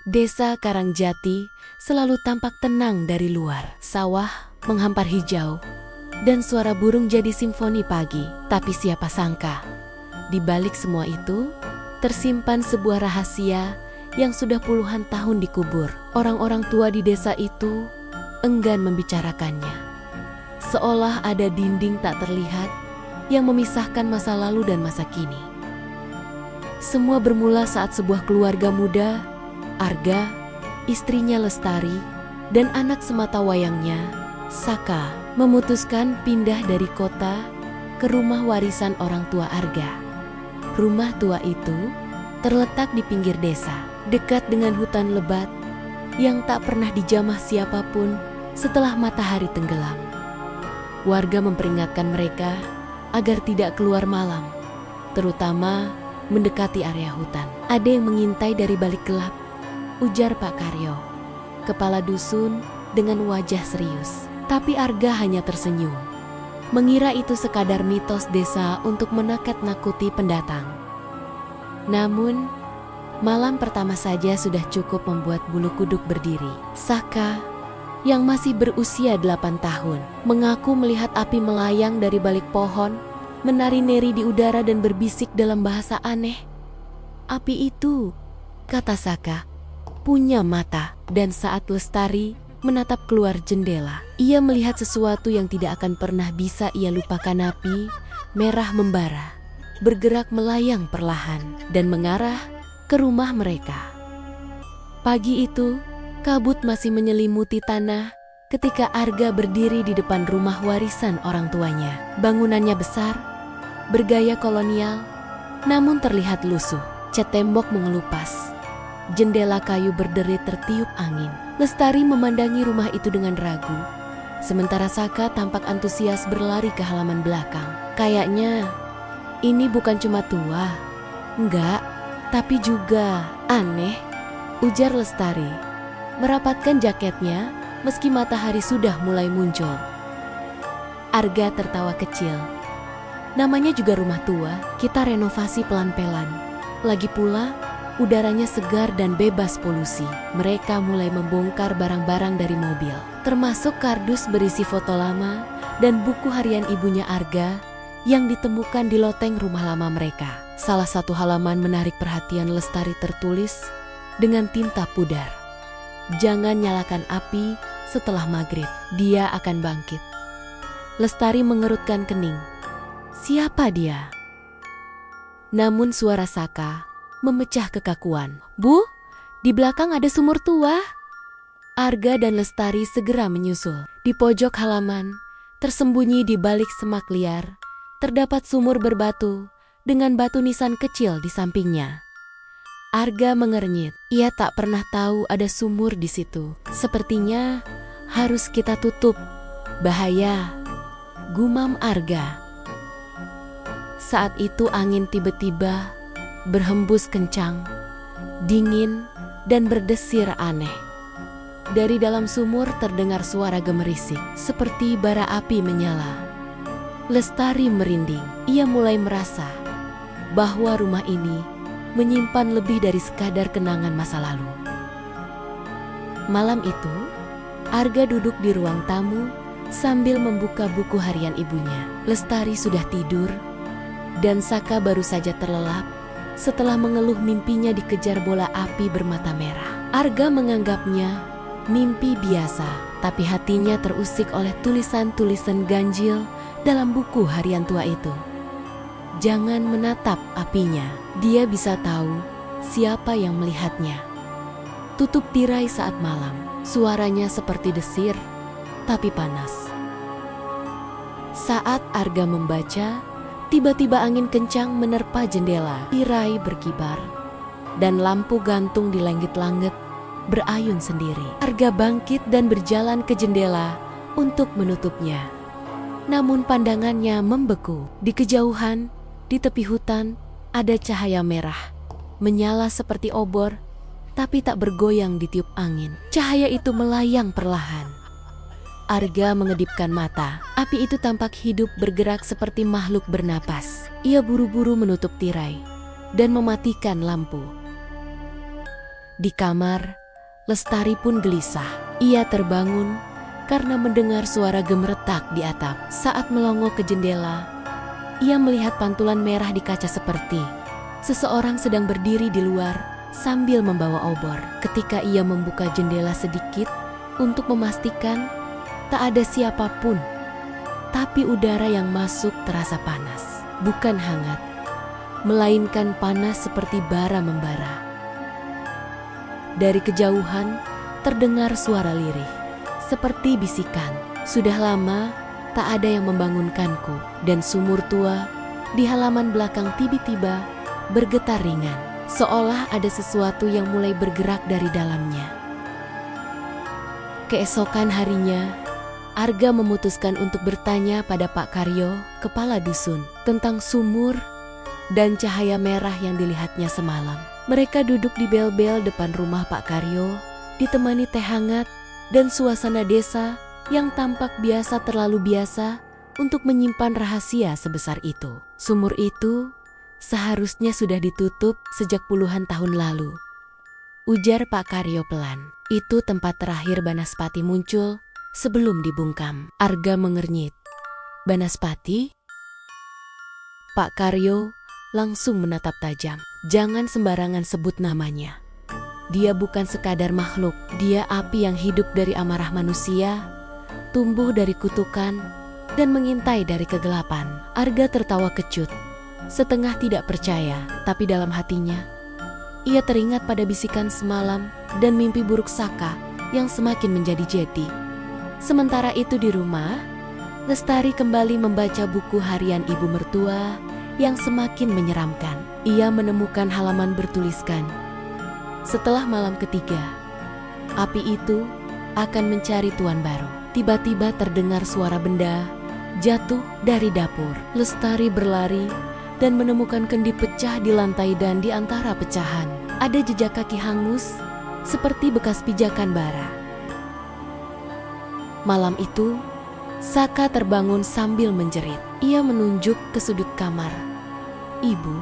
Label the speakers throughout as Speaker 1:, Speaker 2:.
Speaker 1: Desa Karangjati selalu tampak tenang dari luar. Sawah menghampar hijau, dan suara burung jadi simfoni pagi. Tapi siapa sangka, di balik semua itu, tersimpan sebuah rahasia yang sudah puluhan tahun dikubur. Orang-orang tua di desa itu enggan membicarakannya. Seolah ada dinding tak terlihat yang memisahkan masa lalu dan masa kini. Semua bermula saat sebuah keluarga muda, Arga, istrinya Lestari, dan anak sematawayangnya, Saka, memutuskan pindah dari kota ke rumah warisan orang tua Arga. Rumah tua itu terletak di pinggir desa, dekat dengan hutan lebat yang tak pernah dijamah siapapun setelah matahari tenggelam. Warga memperingatkan mereka agar tidak keluar malam, terutama mendekati area hutan. Ada yang mengintai dari balik gelap, ujar Pak Karyo, kepala dusun dengan wajah serius. Tapi Arga hanya tersenyum, mengira itu sekadar mitos desa untuk menakut-nakuti pendatang. Namun, malam pertama saja sudah cukup membuat bulu kuduk berdiri. Saka, yang masih berusia 8 tahun, mengaku melihat api melayang dari balik pohon, menari-neri di udara dan berbisik dalam bahasa aneh. Api itu, kata Saka, punya mata. Dan saat Lestari menatap keluar jendela, ia melihat sesuatu yang tidak akan pernah bisa ia lupakan. Api merah membara, bergerak melayang perlahan dan mengarah ke rumah mereka. Pagi itu, kabut masih menyelimuti tanah ketika Arga berdiri di depan rumah warisan orang tuanya. Bangunannya besar, bergaya kolonial, namun terlihat lusuh. Cat tembok mengelupas, jendela kayu berderit tertiup angin. Lestari memandangi rumah itu dengan ragu, sementara Saka tampak antusias berlari ke halaman belakang. Kayaknya ini bukan cuma tua, enggak, tapi juga aneh, ujar Lestari, merapatkan jaketnya meski matahari sudah mulai muncul. Arga tertawa kecil. Namanya juga rumah tua, kita renovasi pelan-pelan. Lagi pula, udaranya segar dan bebas polusi. Mereka mulai membongkar barang-barang dari mobil, termasuk kardus berisi foto lama dan buku harian ibunya Arga yang ditemukan di loteng rumah lama mereka. Salah satu halaman menarik perhatian Lestari, tertulis dengan tinta pudar, "Jangan nyalakan api setelah maghrib, dia akan bangkit." Lestari mengerutkan kening. Siapa dia? Namun suara Saka memecah kekakuan. "Bu, di belakang ada sumur tua." Arga dan Lestari segera menyusul. Di pojok halaman, tersembunyi di balik semak liar, terdapat sumur berbatu dengan batu nisan kecil di sampingnya. Arga mengernyit. Ia tak pernah tahu ada sumur di situ. "Sepertinya harus kita tutup. Bahaya," gumam Arga. Saat itu angin tiba-tiba berhembus kencang, dingin, dan berdesir aneh. Dari dalam sumur terdengar suara gemerisik, seperti bara api menyala. Lestari merinding. Ia mulai merasa bahwa rumah ini menyimpan lebih dari sekadar kenangan masa lalu. Malam itu, Arga duduk di ruang tamu sambil membuka buku harian ibunya. Lestari sudah tidur, dan Saka baru saja terlelap setelah mengeluh mimpinya dikejar bola api bermata merah. Arga menganggapnya mimpi biasa, tapi hatinya terusik oleh tulisan-tulisan ganjil dalam buku harian tua itu. Jangan menatap apinya, dia bisa tahu siapa yang melihatnya. Tutup tirai saat malam, suaranya seperti desir, tapi panas. Saat Arga membaca, tiba-tiba angin kencang menerpa jendela, tirai berkibar, dan lampu gantung di langit-langit berayun sendiri. Arga bangkit dan berjalan ke jendela untuk menutupnya. Namun pandangannya membeku. Di kejauhan, di tepi hutan, ada cahaya merah, menyala seperti obor, tapi tak bergoyang ditiup angin. Cahaya itu melayang perlahan, Arga mengedipkan mata. Api itu tampak hidup bergerak seperti makhluk bernapas. Ia buru-buru menutup tirai dan mematikan lampu. Di kamar, Lestari pun gelisah. Ia terbangun karena mendengar suara gemeretak di atap. Saat melongo ke jendela, ia melihat pantulan merah di kaca seperti seseorang sedang berdiri di luar sambil membawa obor. Ketika ia membuka jendela sedikit untuk memastikan tak ada siapapun, tapi udara yang masuk terasa panas. Bukan hangat, melainkan panas seperti bara membara. Dari kejauhan terdengar suara lirih, seperti bisikan. Sudah lama tak ada yang membangunkanku, dan sumur tua di halaman belakang tiba-tiba bergetar ringan, seolah ada sesuatu yang mulai bergerak dari dalamnya. Keesokan harinya, Arga memutuskan untuk bertanya pada Pak Karyo, kepala dusun, tentang sumur dan cahaya merah yang dilihatnya semalam. Mereka duduk di bel-bel depan rumah Pak Karyo, ditemani teh hangat dan suasana desa yang tampak biasa terlalu biasa untuk menyimpan rahasia sebesar itu. Sumur itu seharusnya sudah ditutup sejak puluhan tahun lalu, ujar Pak Karyo pelan. Itu tempat terakhir Banaspati muncul sebelum dibungkam. Arga mengernyit. Banaspati? Pak Karyo langsung menatap tajam. Jangan sembarangan sebut namanya. Dia bukan sekadar makhluk. Dia api yang hidup dari amarah manusia, tumbuh dari kutukan, dan mengintai dari kegelapan. Arga tertawa kecut, setengah tidak percaya, tapi dalam hatinya ia teringat pada bisikan semalam dan mimpi buruk Saka yang semakin menjadi-jadi. Sementara itu di rumah, Lestari kembali membaca buku harian ibu mertua yang semakin menyeramkan. Ia menemukan halaman bertuliskan, setelah malam ketiga, api itu akan mencari tuan baru. Tiba-tiba terdengar suara benda jatuh dari dapur. Lestari berlari dan menemukan kendi pecah di lantai, dan di antara pecahan ada jejak kaki hangus seperti bekas pijakan bara. Malam itu, Saka terbangun sambil menjerit. Ia menunjuk ke sudut kamar. Ibu,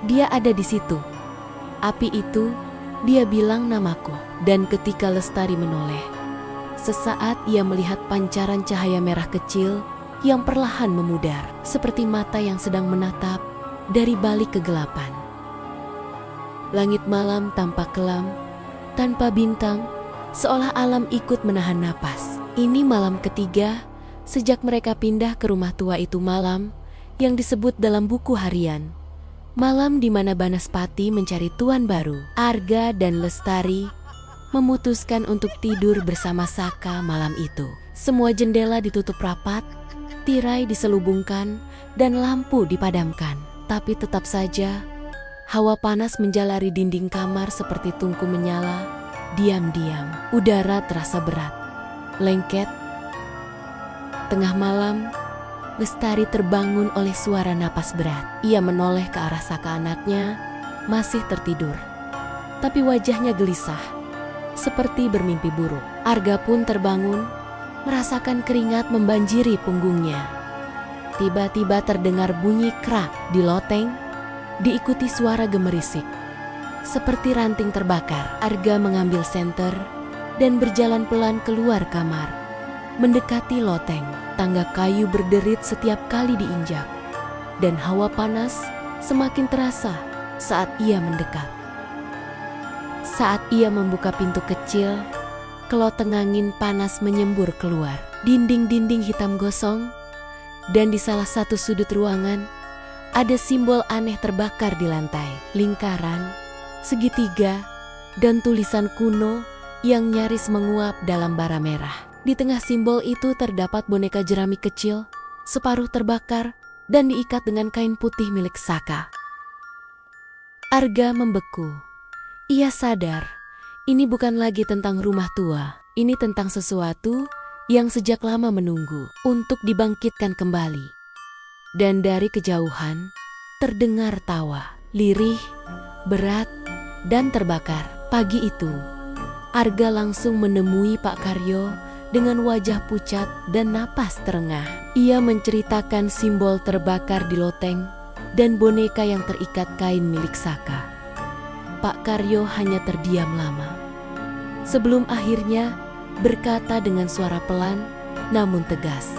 Speaker 1: dia ada di situ. Api itu, dia bilang namaku. Dan ketika Lestari menoleh, sesaat ia melihat pancaran cahaya merah kecil yang perlahan memudar, seperti mata yang sedang menatap dari balik kegelapan. Langit malam tampak kelam, tanpa bintang, seolah alam ikut menahan napas. Ini malam ketiga sejak mereka pindah ke rumah tua itu, malam yang disebut dalam buku harian malam di mana Banaspati mencari tuan baru. Arga dan Lestari memutuskan untuk tidur bersama Saka malam itu. Semua jendela ditutup rapat, tirai diselubungkan, dan lampu dipadamkan. Tapi tetap saja, hawa panas menjalari dinding kamar seperti tungku menyala. Diam-diam, udara terasa berat, lengket. Tengah malam, Lestari terbangun oleh suara napas berat. Ia menoleh ke arah Saka, anaknya masih tertidur, tapi wajahnya gelisah, seperti bermimpi buruk. Arga pun terbangun, merasakan keringat membanjiri punggungnya. Tiba-tiba terdengar bunyi krak di loteng, diikuti suara gemerisik, seperti ranting terbakar. Arga mengambil senter dan berjalan pelan keluar kamar, mendekati loteng. Tangga kayu berderit setiap kali diinjak, dan hawa panas semakin terasa saat ia mendekat. Saat ia membuka pintu kecil, keloteng angin panas menyembur keluar. Dinding-dinding hitam gosong, dan di salah satu sudut ruangan ada simbol aneh terbakar di lantai. Lingkaran, segitiga, dan tulisan kuno yang nyaris menguap dalam bara merah. Di tengah simbol itu terdapat boneka jerami kecil, separuh terbakar dan diikat dengan kain putih milik Saka. Arga membeku. Ia sadar, ini bukan lagi tentang rumah tua. Ini tentang sesuatu yang sejak lama menunggu untuk dibangkitkan kembali. Dan dari kejauhan, terdengar tawa, lirih, berat, dan terbakar. Pagi itu, Arga langsung menemui Pak Karyo dengan wajah pucat dan napas terengah. Ia menceritakan simbol terbakar di loteng dan boneka yang terikat kain milik Saka. Pak Karyo hanya terdiam lama. Sebelum akhirnya berkata dengan suara pelan namun tegas.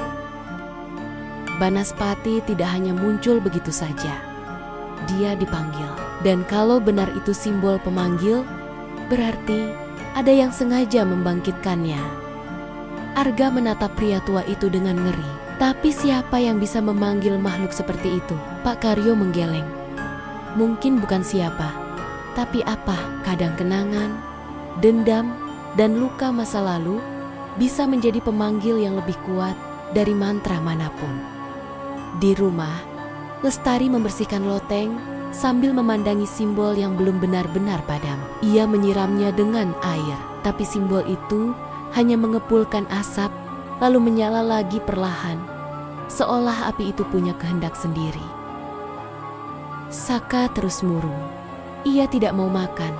Speaker 1: Banaspati tidak hanya muncul begitu saja. Dia dipanggil. Dan kalau benar itu simbol pemanggil, berarti ada yang sengaja membangkitkannya. Arga menatap pria tua itu dengan ngeri. Tapi siapa yang bisa memanggil makhluk seperti itu? Pak Karyo menggeleng. Mungkin bukan siapa, tapi apa? Kadang kenangan, dendam, dan luka masa lalu bisa menjadi pemanggil yang lebih kuat dari mantra manapun. Di rumah, Lestari membersihkan loteng sambil memandangi simbol yang belum benar-benar padam. Ia menyiramnya dengan air, tapi simbol itu hanya mengepulkan asap, lalu menyala lagi perlahan, seolah api itu punya kehendak sendiri. Saka terus murung. Ia tidak mau makan,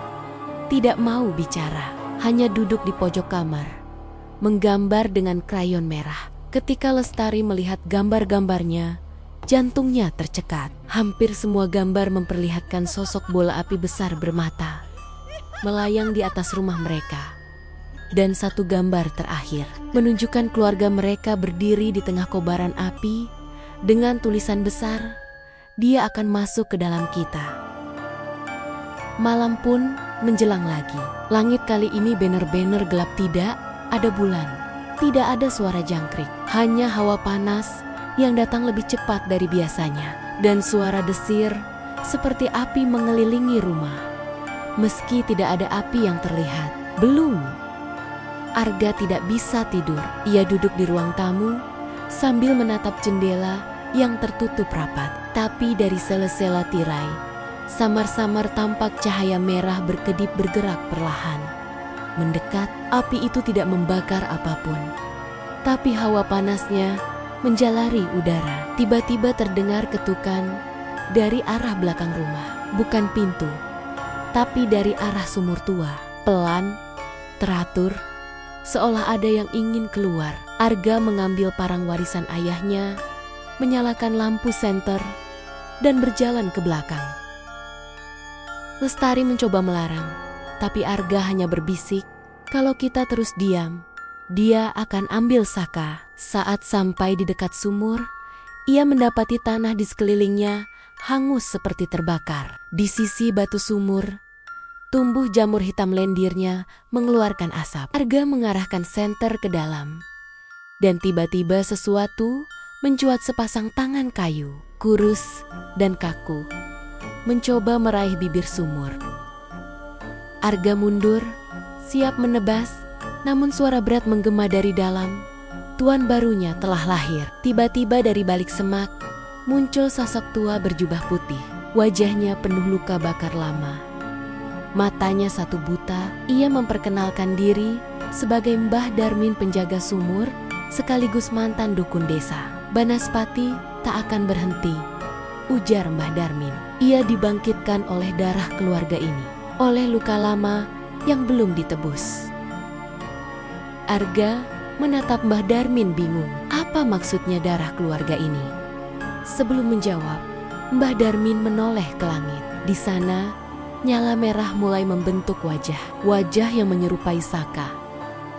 Speaker 1: tidak mau bicara, hanya duduk di pojok kamar, menggambar dengan krayon merah. Ketika Lestari melihat gambar-gambarnya, jantungnya tercekat. Hampir semua gambar memperlihatkan sosok bola api besar bermata melayang di atas rumah mereka. Dan satu gambar terakhir menunjukkan keluarga mereka berdiri di tengah kobaran api dengan tulisan besar, "Dia akan masuk ke dalam kita." Malam pun menjelang lagi. Langit kali ini bener-bener gelap, tidak ada bulan, tidak ada suara jangkrik, hanya hawa panas yang datang lebih cepat dari biasanya. Dan suara desir seperti api mengelilingi rumah. Meski tidak ada api yang terlihat. Belum. Arga tidak bisa tidur. Ia duduk di ruang tamu sambil menatap jendela yang tertutup rapat. Tapi dari sela-sela tirai, samar-samar tampak cahaya merah berkedip bergerak perlahan. Mendekat, api itu tidak membakar apapun. Tapi hawa panasnya menjalari udara. Tiba-tiba terdengar ketukan dari arah belakang rumah. Bukan pintu, tapi dari arah sumur tua. Pelan, teratur, seolah ada yang ingin keluar. Arga mengambil parang warisan ayahnya, menyalakan lampu senter, dan berjalan ke belakang. Lestari mencoba melarang, tapi Arga hanya berbisik, "Kalau kita terus diam, dia akan ambil Saka." Saat sampai di dekat sumur, ia mendapati tanah di sekelilingnya hangus seperti terbakar. Di sisi batu sumur, tumbuh jamur hitam lendirnya mengeluarkan asap. Arga mengarahkan senter ke dalam. Dan tiba-tiba sesuatu mencuat sepasang tangan kayu, kurus dan kaku, mencoba meraih bibir sumur. Arga mundur, siap menebas, namun suara berat menggema dari dalam. Tuan barunya telah lahir. Tiba-tiba dari balik semak, muncul sosok tua berjubah putih. Wajahnya penuh luka bakar lama. Matanya satu buta. Ia memperkenalkan diri sebagai Mbah Darmin, penjaga sumur, sekaligus mantan dukun desa. "Banaspati tak akan berhenti," ujar Mbah Darmin. "Ia dibangkitkan oleh darah keluarga ini, oleh luka lama yang belum ditebus." Arga menatap Mbah Darmin bingung. Apa maksudnya darah keluarga ini? Sebelum menjawab, Mbah Darmin menoleh ke langit. Di sana, nyala merah mulai membentuk wajah. Wajah yang menyerupai Saka,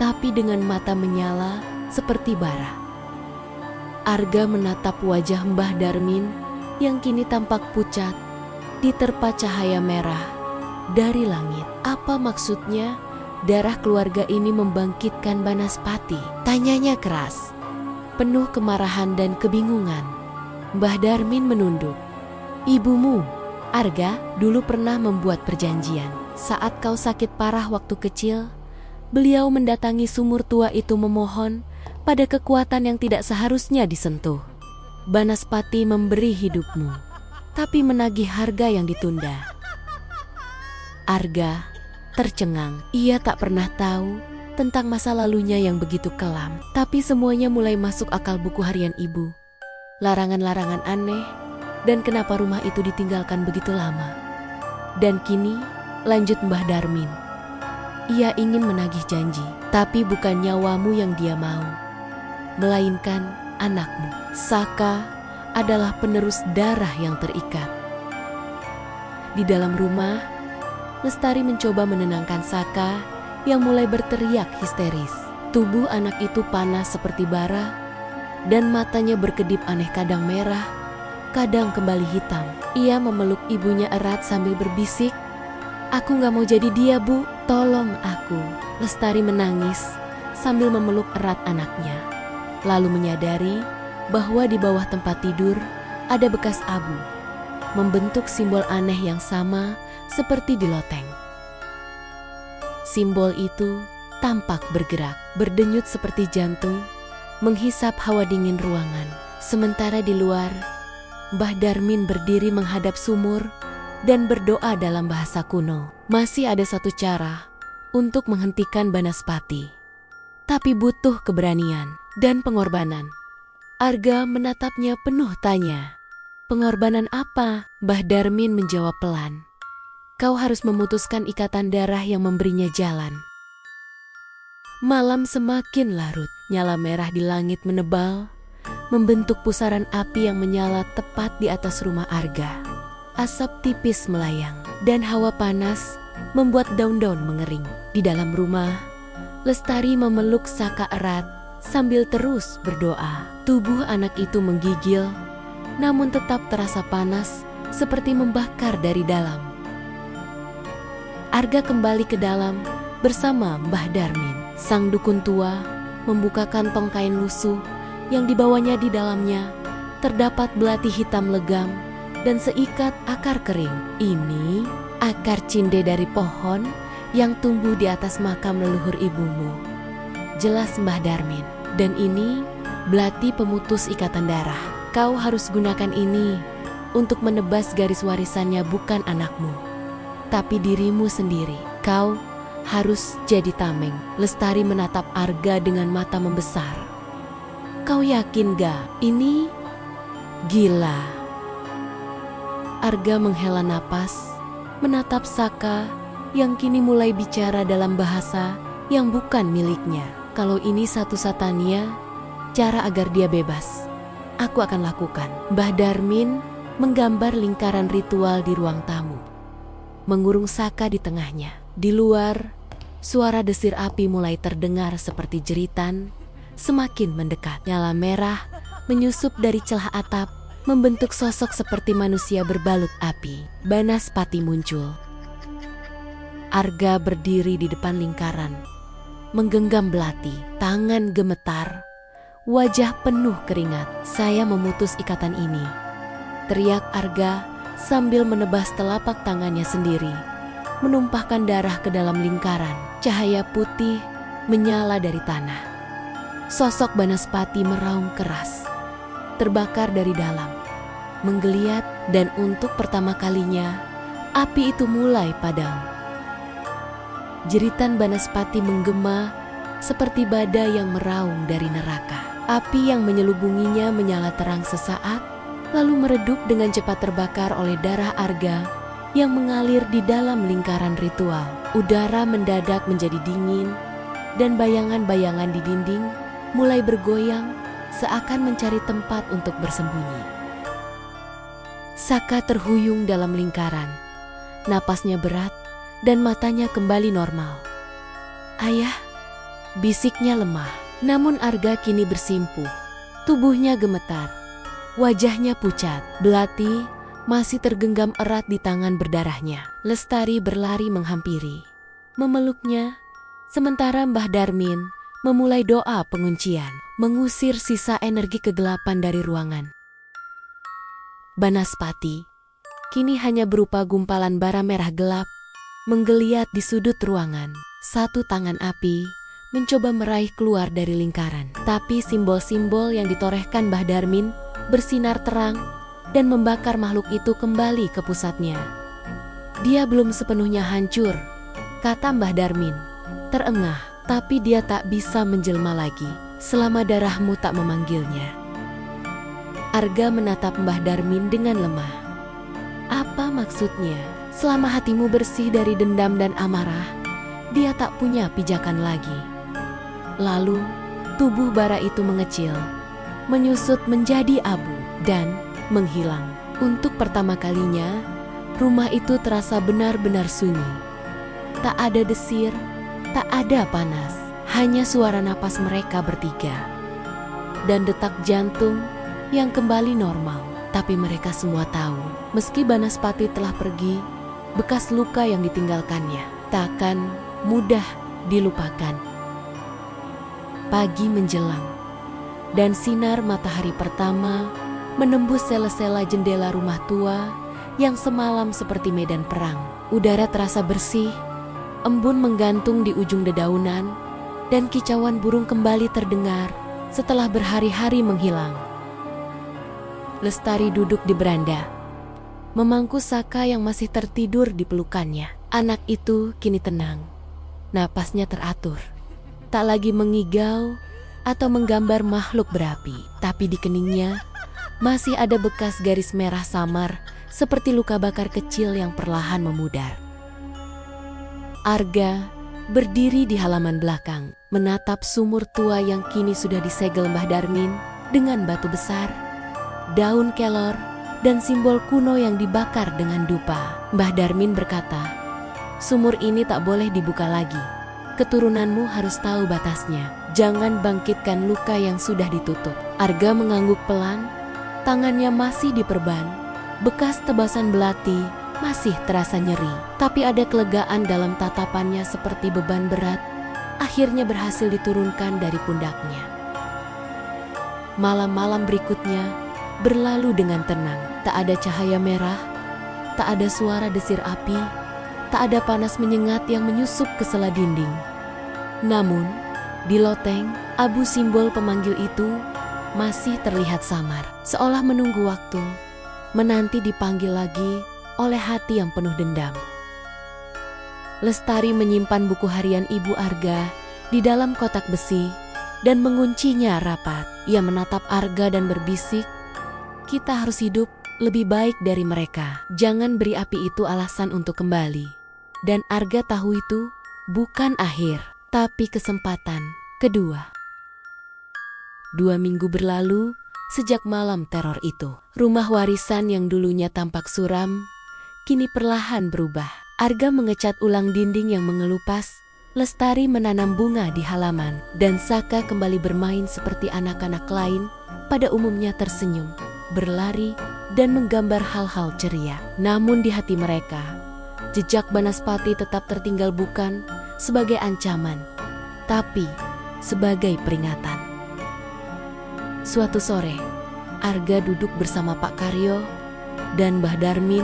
Speaker 1: tapi dengan mata menyala seperti bara. Arga menatap wajah Mbah Darmin yang kini tampak pucat, diterpa cahaya merah dari langit. Apa maksudnya darah keluarga ini membangkitkan Banaspati? Tanyanya keras, penuh kemarahan dan kebingungan. Mbah Darmin menunduk. "Ibumu, Arga, dulu pernah membuat perjanjian. Saat kau sakit parah waktu kecil, beliau mendatangi sumur tua itu memohon pada kekuatan yang tidak seharusnya disentuh. Banaspati memberi hidupmu, tapi menagih harga yang ditunda." Arga tercengang. Ia tak pernah tahu tentang masa lalunya yang begitu kelam. Tapi semuanya mulai masuk akal. Buku harian ibu, larangan-larangan aneh, dan kenapa rumah itu ditinggalkan begitu lama. Dan kini, lanjut Mbah Darmin, Ia ingin menagih janji, tapi bukan nyawamu yang dia mau, melainkan anakmu. Saka adalah penerus darah yang terikat. Di dalam rumah, Lestari mencoba menenangkan Saka yang mulai berteriak histeris. Tubuh anak itu panas seperti bara, dan matanya berkedip aneh, kadang merah, kadang kembali hitam. Ia memeluk ibunya erat sambil berbisik, "Aku gak mau jadi dia, Bu. Tolong aku." Lestari menangis sambil memeluk erat anaknya, lalu menyadari bahwa di bawah tempat tidur ada bekas abu, membentuk simbol aneh yang sama seperti di loteng. Simbol itu tampak bergerak, berdenyut seperti jantung, menghisap hawa dingin ruangan. Sementara di luar, Mbah Darmin berdiri menghadap sumur dan berdoa dalam bahasa kuno. Masih ada satu cara untuk menghentikan Banaspati, tapi butuh keberanian dan pengorbanan. Arga menatapnya penuh tanya. "Pengorbanan apa?" Mbah Darmin menjawab pelan. "Kau harus memutuskan ikatan darah yang memberinya jalan." Malam semakin larut, nyala merah di langit menebal, membentuk pusaran api yang menyala tepat di atas rumah Arga. Asap tipis melayang, dan hawa panas membuat daun-daun mengering. Di dalam rumah, Lestari memeluk Saka erat sambil terus berdoa. Tubuh anak itu menggigil, namun tetap terasa panas seperti membakar dari dalam. Arga kembali ke dalam bersama Mbah Darmin. Sang dukun tua membuka kantong kain lusuh yang dibawanya. Di dalamnya terdapat belati hitam legam dan seikat akar kering. "Ini akar cinde dari pohon yang tumbuh di atas makam leluhur ibumu," jelas Mbah Darmin. "Dan ini belati pemutus ikatan darah. Kau harus gunakan ini untuk menebas garis warisannya, bukan anakmu, tapi dirimu sendiri. Kau harus jadi tameng." Lestari menatap Arga dengan mata membesar. "Kau yakin gak? Ini gila." Arga menghela napas, menatap Saka yang kini mulai bicara dalam bahasa yang bukan miliknya. "Kalau ini satu satania, cara agar dia bebas, aku akan lakukan." Mbah Darmin menggambar lingkaran ritual di ruang tamu, mengurung Saka di tengahnya. Di luar, suara desir api mulai terdengar seperti jeritan, semakin mendekat. Nyala merah menyusup dari celah atap, membentuk sosok seperti manusia berbalut api. Banaspati muncul. Arga berdiri di depan lingkaran, menggenggam belati, tangan gemetar, wajah penuh keringat. "Saya memutus ikatan ini," teriak Arga sambil menebas telapak tangannya sendiri, menumpahkan darah ke dalam lingkaran. Cahaya putih menyala dari tanah. Sosok Banaspati meraung keras, terbakar dari dalam, menggeliat, dan untuk pertama kalinya api itu mulai padam. Jeritan Banaspati menggema seperti badai yang meraung dari neraka. Api yang menyelubunginya menyala terang sesaat, lalu meredup dengan cepat, terbakar oleh darah Arga yang mengalir di dalam lingkaran ritual. Udara mendadak menjadi dingin, dan bayangan-bayangan di dinding mulai bergoyang seakan mencari tempat untuk bersembunyi. Saka terhuyung dalam lingkaran, napasnya berat dan matanya kembali normal. "Ayah," bisiknya lemah. Namun Arga kini bersimpuh, tubuhnya gemetar, wajahnya pucat. Belati masih tergenggam erat di tangan berdarahnya. Lestari berlari menghampiri, memeluknya, sementara Mbah Darmin memulai doa penguncian, mengusir sisa energi kegelapan dari ruangan. Banaspati kini hanya berupa gumpalan bara merah gelap, menggeliat di sudut ruangan. Satu tangan api mencoba meraih keluar dari lingkaran, tapi simbol-simbol yang ditorehkan Mbah Darmin bersinar terang dan membakar makhluk itu kembali ke pusatnya. "Dia belum sepenuhnya hancur," kata Mbah Darmin, terengah. "Tapi dia tak bisa menjelma lagi selama darahmu tak memanggilnya." Arga menatap Mbah Darmin dengan lemah. "Apa maksudnya? Selama hatimu bersih dari dendam dan amarah, dia tak punya pijakan lagi. Lalu, tubuh bara itu mengecil, menyusut menjadi abu, dan menghilang. Untuk pertama kalinya, rumah itu terasa benar-benar sunyi. Tak ada desir, tak ada panas, hanya suara napas mereka bertiga. Dan detak jantung yang kembali normal. Tapi mereka semua tahu, meski Banaspati telah pergi, bekas luka yang ditinggalkannya takkan mudah dilupakan. Pagi menjelang, dan sinar matahari pertama menembus sela-sela jendela rumah tua yang semalam seperti medan perang. Udara terasa bersih, embun menggantung di ujung dedaunan, dan kicauan burung kembali terdengar setelah berhari-hari menghilang. Lestari duduk di beranda, memangku Saka yang masih tertidur di pelukannya. Anak itu kini tenang, napasnya teratur, tak lagi mengigau atau menggambar makhluk berapi, tapi di keningnya masih ada bekas garis merah samar seperti luka bakar kecil yang perlahan memudar. Arga berdiri di halaman belakang, menatap sumur tua yang kini sudah disegel Mbah Darmin dengan batu besar, daun kelor, dan simbol kuno yang dibakar dengan dupa. Mbah Darmin berkata, "Sumur ini tak boleh dibuka lagi. Keturunanmu harus tahu batasnya. Jangan bangkitkan luka yang sudah ditutup." Arga mengangguk pelan, tangannya masih diperban. Bekas tebasan belati masih terasa nyeri, tapi ada kelegaan dalam tatapannya seperti beban berat akhirnya berhasil diturunkan dari pundaknya. Malam-malam berikutnya berlalu dengan tenang. Tak ada cahaya merah, tak ada suara desir api, tak ada panas menyengat yang menyusup ke sela dinding. Namun, di loteng, abu simbol pemanggil itu masih terlihat samar, seolah menunggu waktu, menanti dipanggil lagi oleh hati yang penuh dendam. Lestari menyimpan buku harian Ibu Arga di dalam kotak besi dan menguncinya rapat. Ia menatap Arga dan berbisik, "Kita harus hidup lebih baik dari mereka. Jangan beri api itu alasan untuk kembali." Dan Arga tahu itu bukan akhir, tapi kesempatan kedua. 2 minggu berlalu sejak malam teror itu. Rumah warisan yang dulunya tampak suram, kini perlahan berubah. Arga mengecat ulang dinding yang mengelupas, Lestari menanam bunga di halaman, dan Saka kembali bermain seperti anak-anak lain, pada umumnya tersenyum, berlari, dan menggambar hal-hal ceria. Namun di hati mereka, jejak Banaspati tetap tertinggal bukan sebagai ancaman, tapi sebagai peringatan. Suatu sore, Arga duduk bersama Pak Karyo dan Mbah Darmin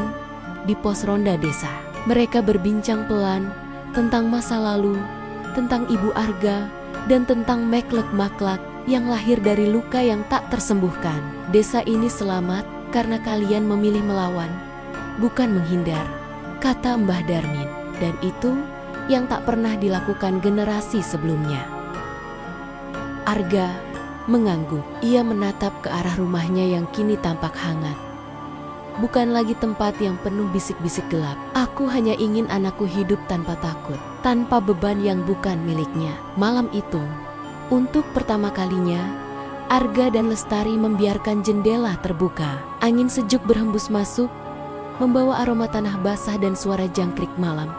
Speaker 1: di pos ronda desa. Mereka berbincang pelan tentang masa lalu, tentang Ibu Arga, dan tentang Meklek-Maklak yang lahir dari luka yang tak tersembuhkan. "Desa ini selamat karena kalian memilih melawan, bukan menghindar," kata Mbah Darmin. Dan itu yang tak pernah dilakukan generasi sebelumnya. Arga mengangguk. Ia menatap ke arah rumahnya yang kini tampak hangat. Bukan lagi tempat yang penuh bisik-bisik gelap. "Aku hanya ingin anakku hidup tanpa takut, tanpa beban yang bukan miliknya." Malam itu, untuk pertama kalinya, Arga dan Lestari membiarkan jendela terbuka. Angin sejuk berhembus masuk, membawa aroma tanah basah dan suara jangkrik malam.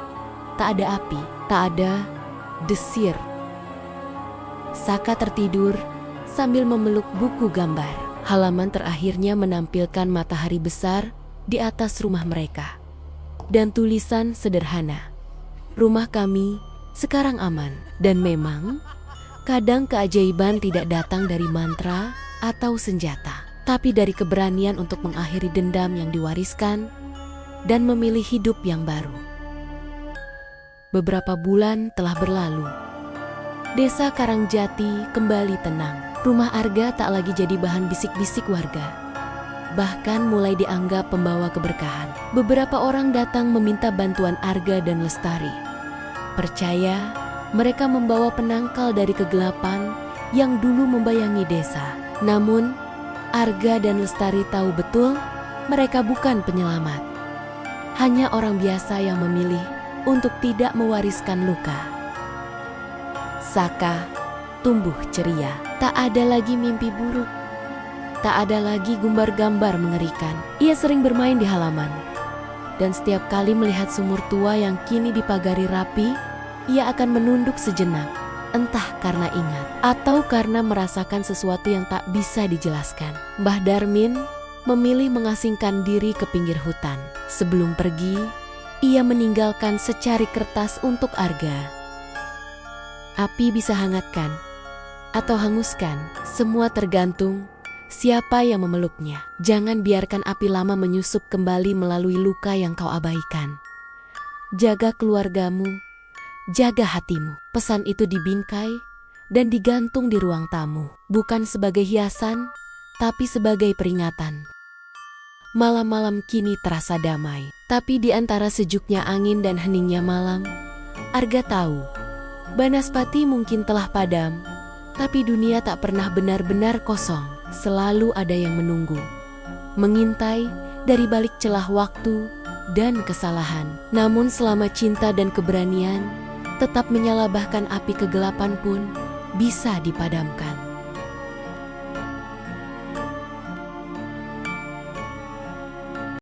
Speaker 1: Tak ada api, tak ada desir. Saka tertidur sambil memeluk buku gambar. Halaman terakhirnya menampilkan matahari besar di atas rumah mereka. Dan tulisan sederhana, "Rumah kami sekarang aman." Dan memang, kadang keajaiban tidak datang dari mantra atau senjata, tapi dari keberanian untuk mengakhiri dendam yang diwariskan dan memilih hidup yang baru. Beberapa bulan telah berlalu. Desa Karangjati kembali tenang. Rumah Arga tak lagi jadi bahan bisik-bisik warga, bahkan mulai dianggap pembawa keberkahan. Beberapa orang datang meminta bantuan Arga dan Lestari. Percaya mereka membawa penangkal dari kegelapan yang dulu membayangi desa. Namun, Arga dan Lestari tahu betul mereka bukan penyelamat. Hanya orang biasa yang memilih untuk tidak mewariskan luka. Saka tumbuh ceria. Tak ada lagi mimpi buruk. Tak ada lagi gumbar-gambar mengerikan. Ia sering bermain di halaman. Dan setiap kali melihat sumur tua yang kini dipagari rapi, ia akan menunduk sejenak. Entah karena ingat atau karena merasakan sesuatu yang tak bisa dijelaskan. Mbah Darmin memilih mengasingkan diri ke pinggir hutan. Sebelum pergi, ia meninggalkan secari kertas untuk Arga. Api bisa hangatkan atau hanguskan, semua tergantung siapa yang memeluknya. Jangan biarkan api lama menyusup kembali melalui luka yang kau abaikan. Jaga keluargamu, jaga hatimu. Pesan itu dibingkai dan digantung di ruang tamu. Bukan sebagai hiasan, tapi sebagai peringatan. Malam-malam kini terasa damai. Tapi di antara sejuknya angin dan heningnya malam, Arga tahu, Banaspati mungkin telah padam, tapi dunia tak pernah benar-benar kosong. Selalu ada yang menunggu, mengintai dari balik celah waktu dan kesalahan. Namun selama cinta dan keberanian tetap menyala, bahkan api kegelapan pun bisa dipadamkan.